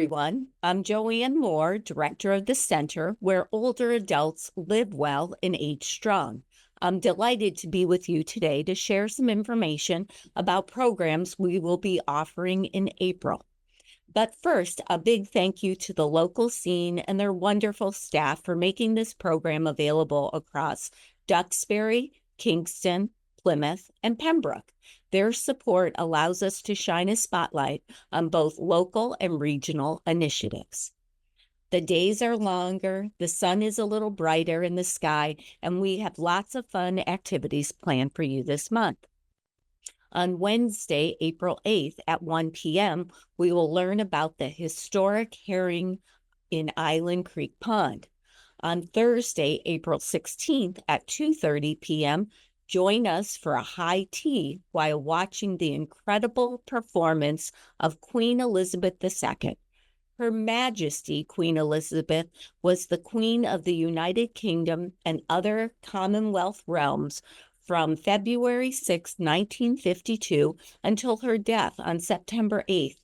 everyone. I'm Joanne Moore, Director of the Center, where older adults live well and age strong. I'm delighted to be with you today to share some information about programs we will be offering in April. But first, a big thank you to the local scene and their wonderful staff for making this program available across Duxbury, Kingston, Plymouth, and Pembroke. Their support allows us to shine a spotlight on both local and regional initiatives. The days are longer, the sun is a little brighter in the sky, and we have lots of fun activities planned for you this month. On Wednesday, April 8th at 1 p.m., we will learn about the historic herring in Island Creek Pond. On Thursday, April 16th at 2:30 p.m., join us for a high tea while watching the incredible performance of Queen Elizabeth II. Her Majesty Queen Elizabeth was the Queen of the United Kingdom and other Commonwealth realms from February 6, 1952 until her death on September 8,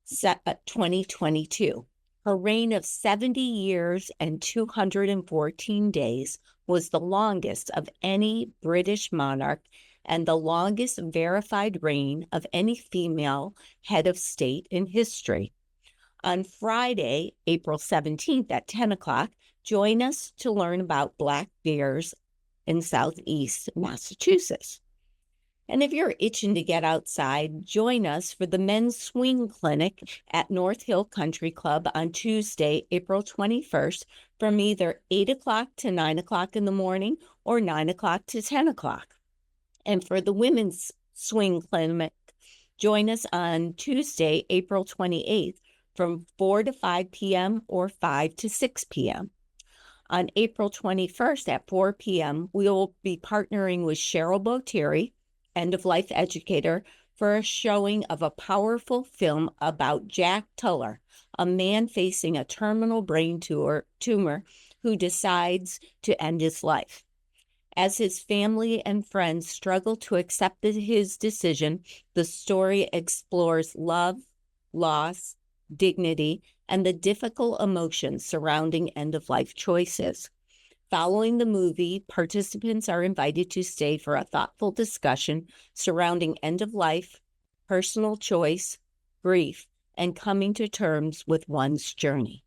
2022. Her reign of 70 years and 214 days was the longest of any British monarch and the longest verified reign of any female head of state in history. On Friday, April 17th at 10 o'clock, join us to learn about black bears in Southeast Massachusetts. And if you're itching to get outside, join us for the Men's Swing Clinic at North Hill Country Club on Tuesday, April 21st from either 8 o'clock to 9 o'clock in the morning or 9 o'clock to 10 o'clock. And for the Women's Swing Clinic, join us on Tuesday, April 28th from 4 to 5 p.m. or 5 to 6 p.m. On April 21st at 4 p.m., we will be partnering with Cheryl Botieri, end-of-life educator, for a showing of a powerful film about Jack Tuller, a man facing a terminal brain tumor who decides to end his life. As his family and friends struggle to accept his decision, the story explores love, loss, dignity, and the difficult emotions surrounding end-of-life choices. Following the movie, participants are invited to stay for a thoughtful discussion surrounding end-of-life, personal choice, grief, and coming to terms with one's journey.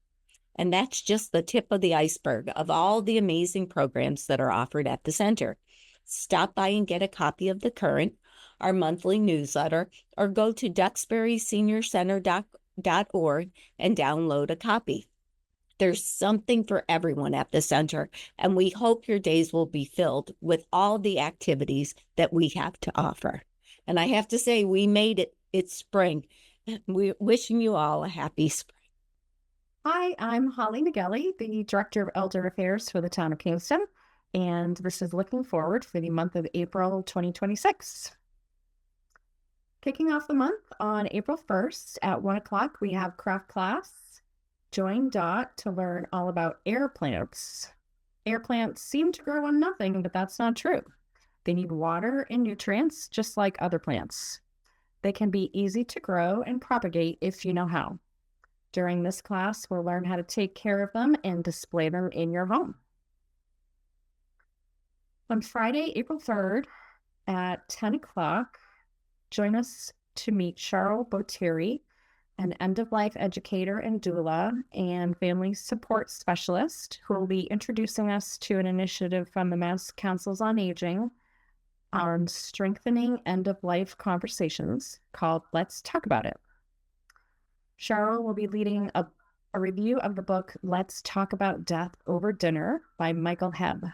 And that's just the tip of the iceberg of all the amazing programs that are offered at the center. Stop by and get a copy of The Current, our monthly newsletter, or go to duxburyseniorcenter.org and download a copy. There's something for everyone at the center, and we hope your days will be filled with all the activities that we have to offer. And I have to say, we made it. It's spring. We're wishing you all a happy spring. Hi, I'm Holly McGelly, the Director of Elder Affairs for the town of Kingston, and this is looking forward for the month of April 2026. Kicking off the month on April 1st at 1 o'clock, we have craft class. Join Dot to learn all about air plants. Air plants seem to grow on nothing, but that's not true. They need water and nutrients just like other plants. They can be easy to grow and propagate if you know how. During this class, we'll learn how to take care of them and display them in your home. On Friday, April 3rd at 10 o'clock, join us to meet Cheryl Botieri, an end-of-life educator and doula and family support specialist, who will be introducing us to an initiative from the Mass Councils on Aging on strengthening end-of-life conversations called Let's Talk About It. Cheryl will be leading a review of the book Let's Talk About Death Over Dinner by Michael Hebb.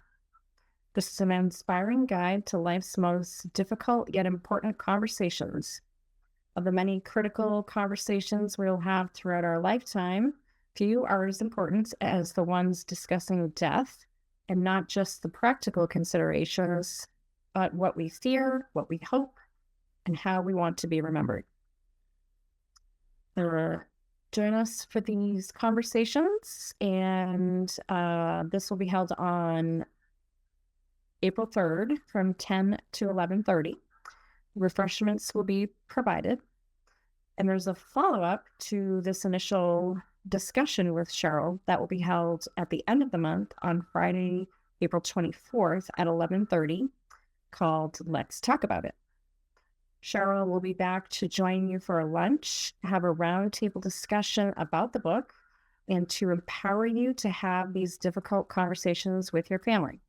This is an inspiring guide to life's most difficult yet important conversations. Of the many critical conversations we'll have throughout our lifetime, few are as important as the ones discussing death, and not just the practical considerations, but what we fear, what we hope, and how we want to be remembered. Join us for these conversations, and this will be held on April 3rd from 10 to 11:30. Refreshments will be provided. And there's a follow-up to this initial discussion with Cheryl that will be held at the end of the month on Friday, April 24th at 11:30, called Let's Talk About It. Cheryl will be back to join you for a lunch, have a roundtable discussion about the book, and to empower you to have these difficult conversations with your family.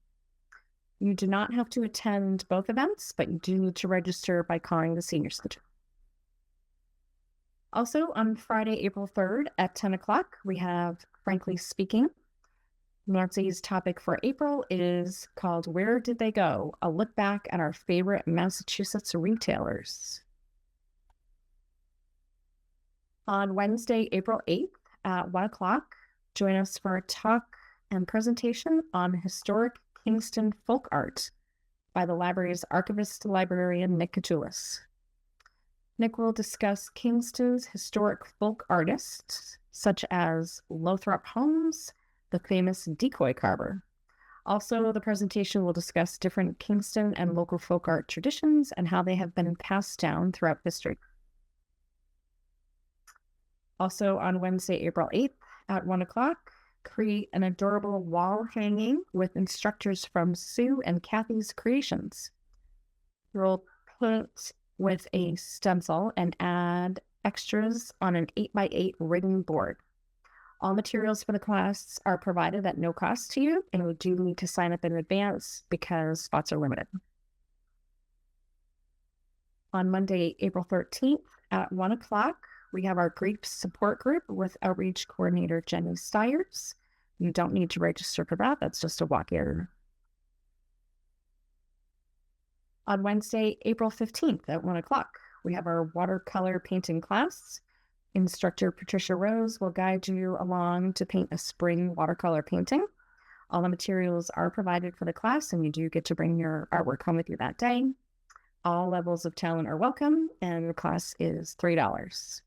You do not have to attend both events, but you do need to register by calling the Senior Center. Also, on Friday, April 3rd at 10 o'clock, we have Frankly Speaking. Nancy's topic for April is called Where Did They Go? A look back at our favorite Massachusetts retailers. On Wednesday, April 8th at 1 o'clock, join us for a talk and presentation on historic Kingston folk art by the library's archivist librarian, Nick Katulis. Nick will discuss Kingston's historic folk artists, such as Lothrop Holmes, the famous decoy carver. Also, the presentation will discuss different Kingston and local folk art traditions and how they have been passed down throughout history. Also, on Wednesday, April 8th at 1 o'clock, create an adorable wall hanging with instructors from Sue and Kathy's Creations. You'll paint with a stencil and add extras on an 8x8 written board. All materials for the class are provided at no cost to you, and you do need to sign up in advance because spots are limited. On Monday, April 13th at 1 o'clock, we have our grief support group with Outreach Coordinator Jenny Stiers. You don't need to register for that. That's just a walk-in. On Wednesday, April 15th at 1 o'clock, we have our watercolor painting class. Instructor Patricia Rose will guide you along to paint a spring watercolor painting. All the materials are provided for the class, and you do get to bring your artwork home with you that day. All levels of talent are welcome, and the class is $3.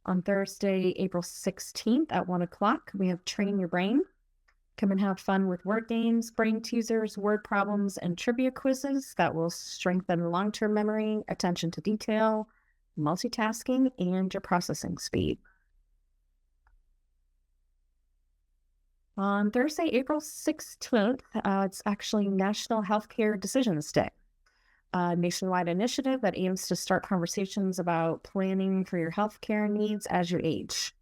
On Thursday, April 16th at 1 o'clock, we have Train Your Brain. Come and have fun with word games, brain teasers, word problems, and trivia quizzes that will strengthen long-term memory, attention to detail, multitasking, and your processing speed. On Thursday, April 16th, it's actually National Healthcare Decisions Day, a nationwide initiative that aims to start conversations about planning for your healthcare needs as you age.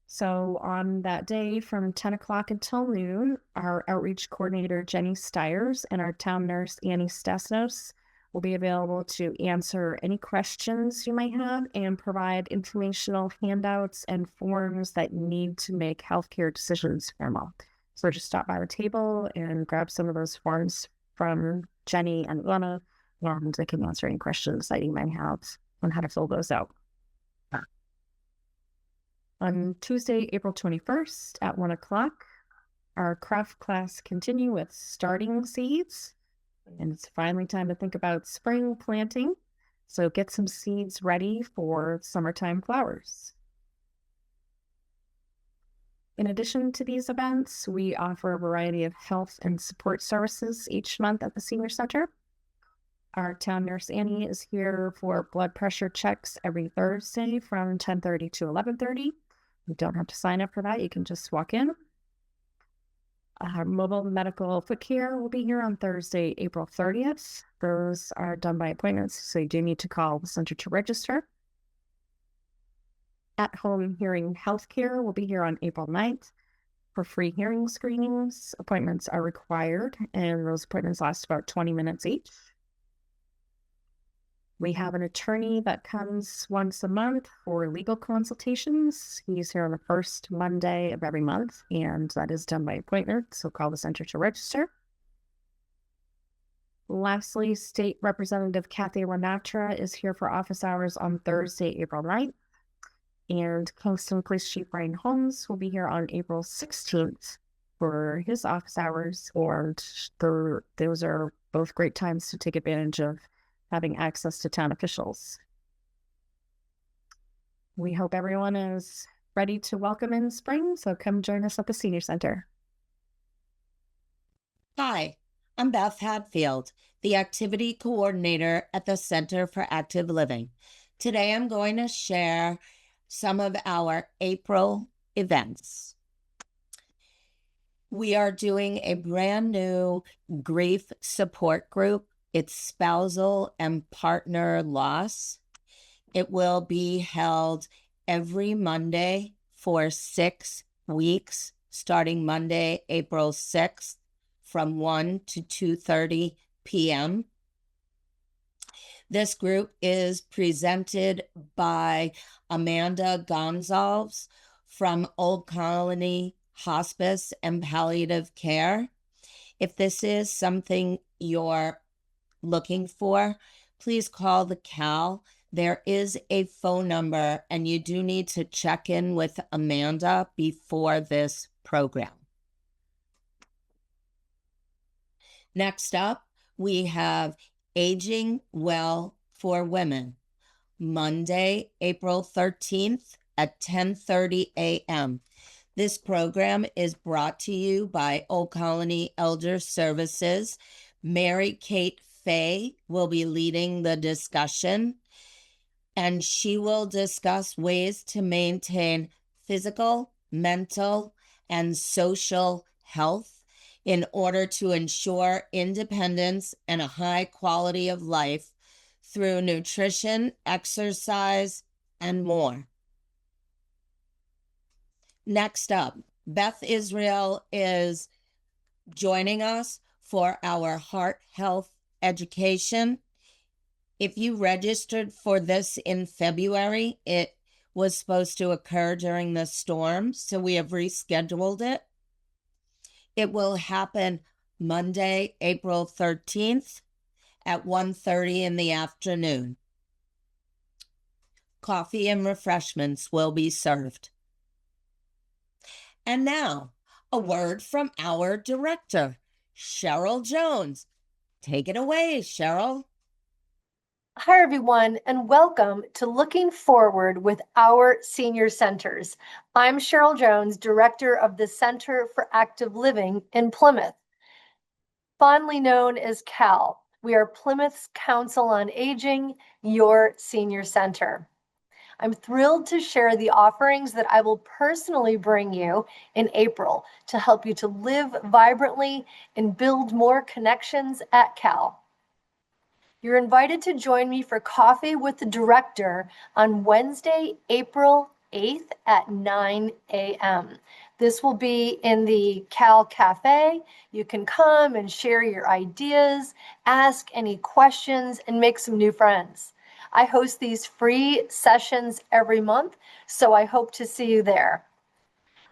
So on that day from 10 o'clock until noon, our outreach coordinator, Jenny Stiers, and our town nurse, Annie Stasnos, will be available to answer any questions you might have and provide informational handouts and forms that you need to make healthcare decisions formal. So just stop by the table and grab some of those forms from Jenny and Lana, and they can answer any questions that you might have on how to fill those out. On Tuesday, April 21st at 1 o'clock, our craft class continue with starting seeds. And it's finally time to think about spring planting. So get some seeds ready for summertime flowers. In addition to these events, we offer a variety of health and support services each month at the Senior Center. Our town nurse, Annie, is here for blood pressure checks every Thursday from 10:30 to 11:30. You don't have to sign up for that. You can just walk in. Our mobile medical foot care will be here on Thursday, April 30th. Those are done by appointments, so you do need to call the center to register. At-home hearing healthcare will be here on April 9th for free hearing screenings. Appointments are required, and those appointments last about 20 minutes each. We have an attorney that comes once a month for legal consultations. He's here on the first Monday of every month, and that is done by appointment, so call the center to register. Lastly, State Representative Kathy Renatra is here for office hours on Thursday, April 9th, and Kingston Police Chief Brian Holmes will be here on April 16th for his office hours, and those are both great times to take advantage of having access to town officials. We hope everyone is ready to welcome in spring, so come join us at the Senior Center. Hi, I'm Beth Hadfield, the Activity Coordinator at the Center for Active Living. Today I'm going to share some of our April events. We are doing a brand new grief support group. It's spousal and partner loss. It will be held every Monday for 6 weeks, starting Monday, April 6th from 1 to 2:30 p.m. This group is presented by Amanda Gonzalez from Old Colony Hospice and Palliative Care. If this is something you're looking for, please call the CAL. There is a phone number, and you do need to check in with Amanda before this program. Next up, we have Aging Well for Women, Monday, April 13th at 10:30 a.m. This program is brought to you by Old Colony Elder Services. Mary Kate Fay will be leading the discussion, and she will discuss ways to maintain physical, mental, and social health in order to ensure independence and a high quality of life through nutrition, exercise, and more. Next up, Beth Israel is joining us for our heart health education. If you registered for this in February, it was supposed to occur during the storm, so we have rescheduled it. It will happen Monday, April 13th at 1:30 in the afternoon. Coffee and refreshments will be served. And now, a word from our director, Cheryl Jones. Take it away, Cheryl. Hi, everyone, and welcome to Looking Forward with our senior centers. I'm Cheryl Jones, director of the Center for Active Living in Plymouth, fondly known as CAL. We are Plymouth's Council on Aging, your senior center. I'm thrilled to share the offerings that I will personally bring you in April to help you to live vibrantly and build more connections at CAL. You're invited to join me for coffee with the director on Wednesday, April 8th at 9 a.m. This will be in the Cal Cafe. You can come and share your ideas, ask any questions, and make some new friends. I host these free sessions every month, so I hope to see you there.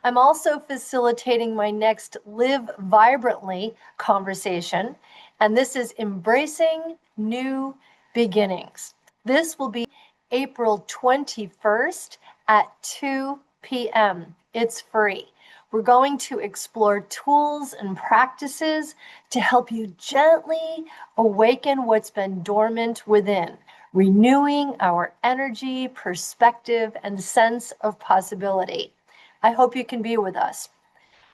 I'm also facilitating my next Live Vibrantly conversation, and this is Embracing New Beginnings. This will be April 21st at 2 p.m. It's free. We're going to explore tools and practices to help you gently awaken what's been dormant within, renewing our energy, perspective, and sense of possibility. I hope you can be with us.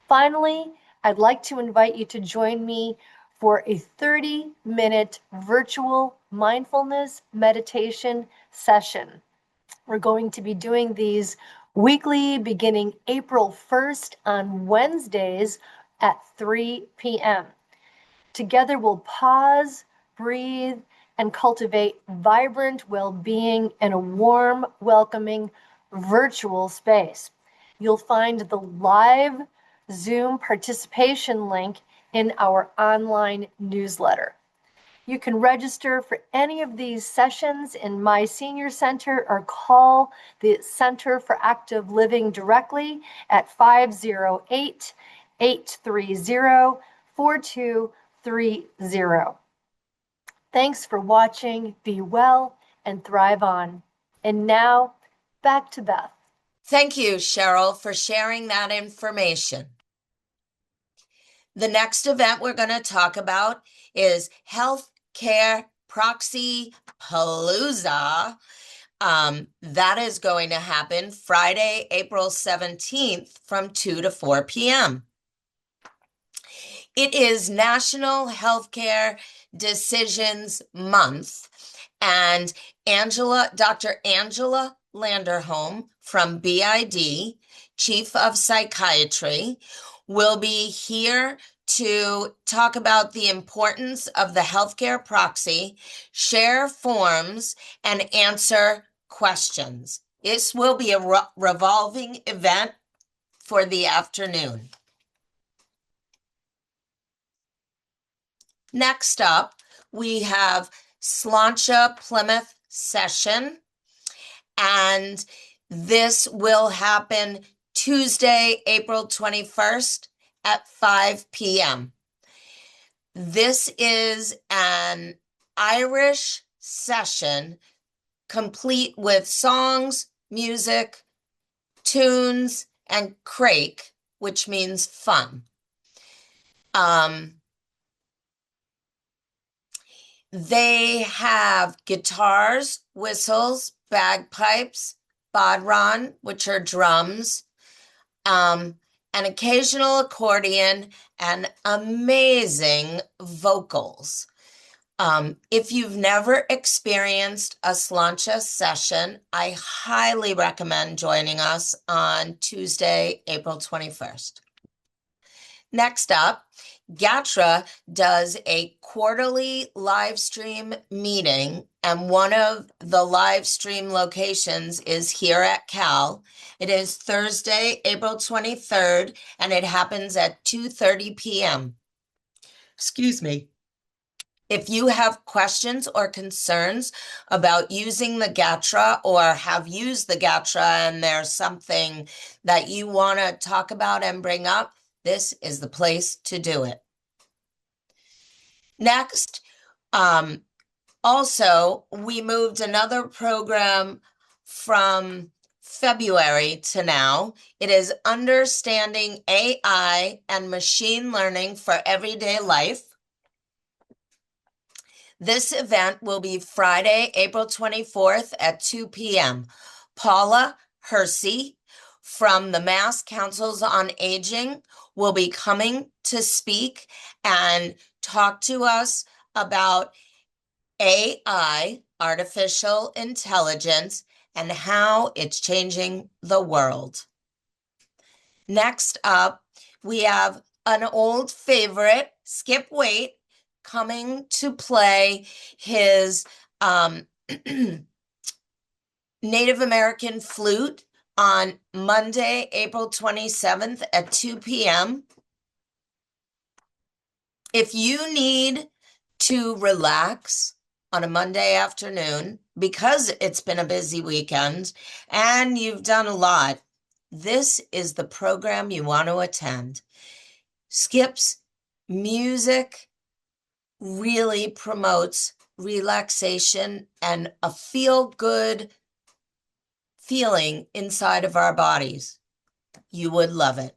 Finally, I'd like to invite you to join me for a 30-minute virtual mindfulness meditation session. We're going to be doing these weekly beginning April 1st on Wednesdays at 3 p.m. Together we'll pause, breathe, and cultivate vibrant well-being in a warm, welcoming virtual space. You'll find the live Zoom participation link in our online newsletter. You can register for any of these sessions in my senior center or call the Center for Active Living directly at 508-830-4230. Thanks for watching. Be well and thrive on. And now, back to Beth. Thank you, Cheryl, for sharing that information. The next event we're going to talk about is Healthcare Proxy Palooza. That is going to happen Friday, April 17th from 2 to 4 p.m. It is National Healthcare Decisions Month, And Dr. Angela Landerholm from BID, Chief of Psychiatry, will be here to talk about the importance of the healthcare proxy, share forms, and answer questions. This will be a revolving event for the afternoon. Next up, we have Sláinte Plymouth session, and this will happen Tuesday, April 21st at 5 p.m. This is an Irish session complete with songs, music, tunes, and craic, which means fun. They have guitars, whistles, bagpipes, bodhran, which are drums, an occasional accordion, and amazing vocals. If you've never experienced a Sláinte session, I highly recommend joining us on Tuesday, April 21st. Next up, GATRA does a quarterly live stream meeting, and one of the live stream locations is here at Cal. It is Thursday, April 23rd, and it happens at 2:30 p.m. Excuse me. If you have questions or concerns about using the GATRA or have used the GATRA and there's something that you want to talk about and bring up, this is the place to do it. Next, also, we moved another program from February to now. It is Understanding AI and Machine Learning for Everyday Life. This event will be Friday, April 24th at 2 p.m. Paula Hersey from the Mass Councils on Aging will be coming to speak and talk to us about AI, artificial intelligence, and how it's changing the world. Next up, we have an old favorite, Skip Waite, coming to play his Native American flute on Monday, April 27th at 2 p.m. If you need to relax on a Monday afternoon because it's been a busy weekend and you've done a lot, this is the program you want to attend. Skip's music really promotes relaxation and a feel-good feeling inside of our bodies. You would love it.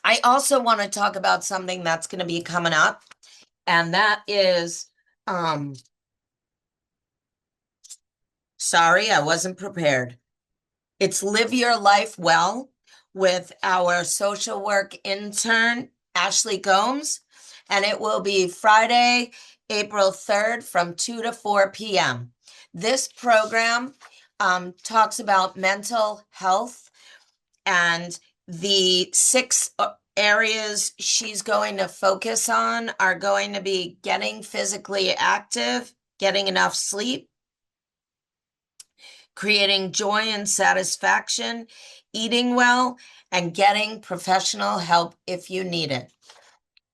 I also want to talk about something that's going to be coming up, and that is, sorry, I wasn't prepared. It's Live Your Life Well with our social work intern, Ashley Gomes, and it will be Friday, April 3rd from 2 to 4 p.m. This program talks about mental health, and the 6 areas she's going to focus on are going to be getting physically active, getting enough sleep, creating joy and satisfaction, eating well, and getting professional help if you need it.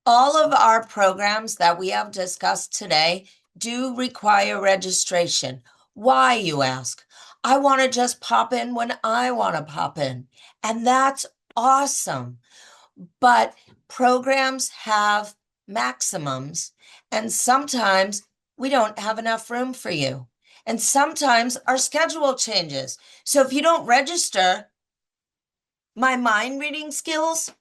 All of our programs that we have discussed today do require registration. Why, you ask? I want to just pop in when I want to pop in, and that's awesome. But programs have maximums, and sometimes we don't have enough room for you. And sometimes our schedule changes. So if you don't register, my mind reading skills,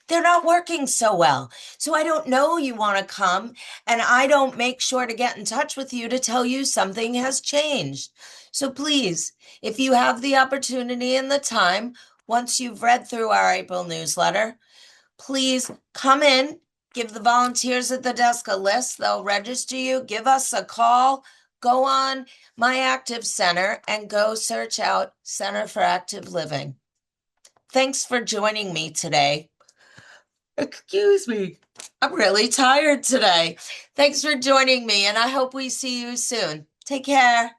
they're not working so well. So I don't know you want to come, and I don't make sure to get in touch with you to tell you something has changed. So please, if you have the opportunity and the time, once you've read through our April newsletter, please come in, Give the volunteers at the desk a list. They'll register you. Give us a call. Go on My Active Center and go search out Center for Active Living. Thanks for joining me today. Excuse me. I'm really tired today. Thanks for joining me, and I hope we see you soon. Take care.